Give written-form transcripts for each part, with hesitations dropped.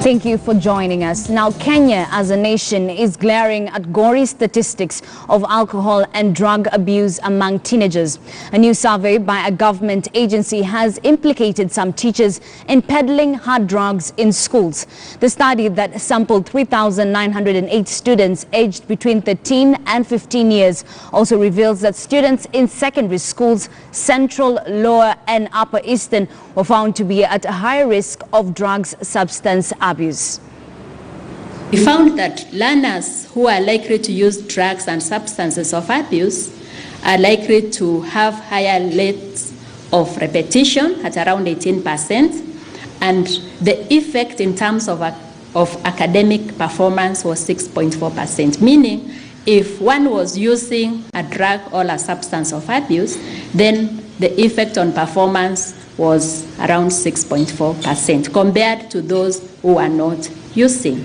Thank you for joining us. Now, Kenya as a nation is glaring at gory statistics of alcohol and drug abuse among teenagers. A new survey by a government agency has implicated some teachers in peddling hard drugs in schools. The study that sampled 3,908 students aged between 13 and 15 years also reveals that students in secondary schools, Central, Lower and Upper Eastern, were found to be at a higher risk of drugs substance abuse. We found that learners who are likely to use drugs and substances of abuse are likely to have higher rates of repetition at around 18%, and the effect in terms of academic performance was 6.4%, meaning if one was using a drug or a substance of abuse, then the effect on performance was around 6.4% compared to those who are not using.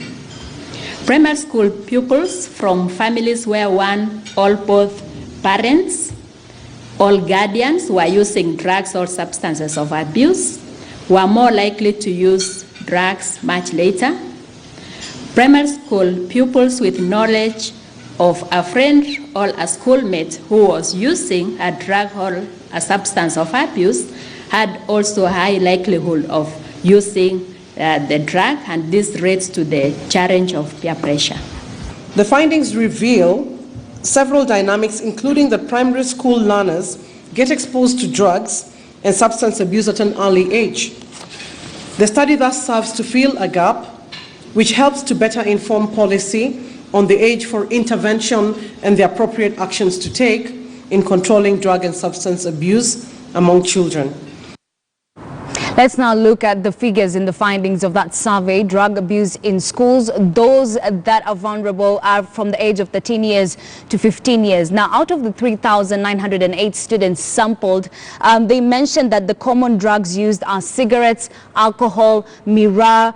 Primary school pupils from families where one or both parents or guardians were using drugs or substances of abuse were more likely to use drugs much later. Primary school pupils with knowledge of a friend or a schoolmate who was using a drug or a substance of abuse had also a high likelihood of using the drug, and this leads to the challenge of peer pressure. The findings reveal several dynamics, including that primary school learners get exposed to drugs and substance abuse at an early age. The study thus serves to fill a gap, which helps to better inform policy on the age for intervention and the appropriate actions to take in controlling drug and substance abuse among children. Let's now look at the figures in the findings of that survey. Drug abuse in schools, those that are vulnerable are from the age of 13 years to 15 years. Now, out of the 3,908 students sampled, they mentioned that the common drugs used are cigarettes, alcohol, miraa,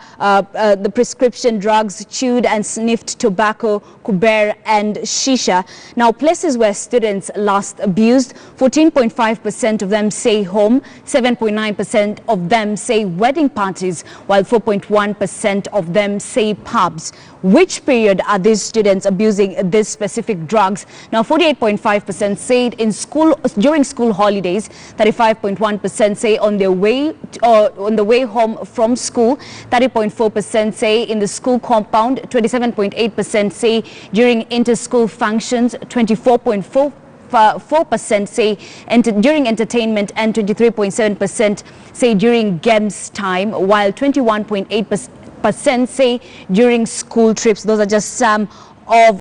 the prescription drugs, chewed and sniffed tobacco, kuber and shisha. Now, places where students last abused, 14.5% of them say home, 7.9% of them say wedding parties, while 4.1% of them say pubs. Which period are these students abusing these specific drugs? Now, 48.5% say in school during school holidays, 35.1% say on their way on the way home from school, 30.4% say in the school compound, 27.8% say during inter-school functions, 24.4% say during entertainment, and 23.7% say during games time, while 21.8% say during school trips. Those are just some of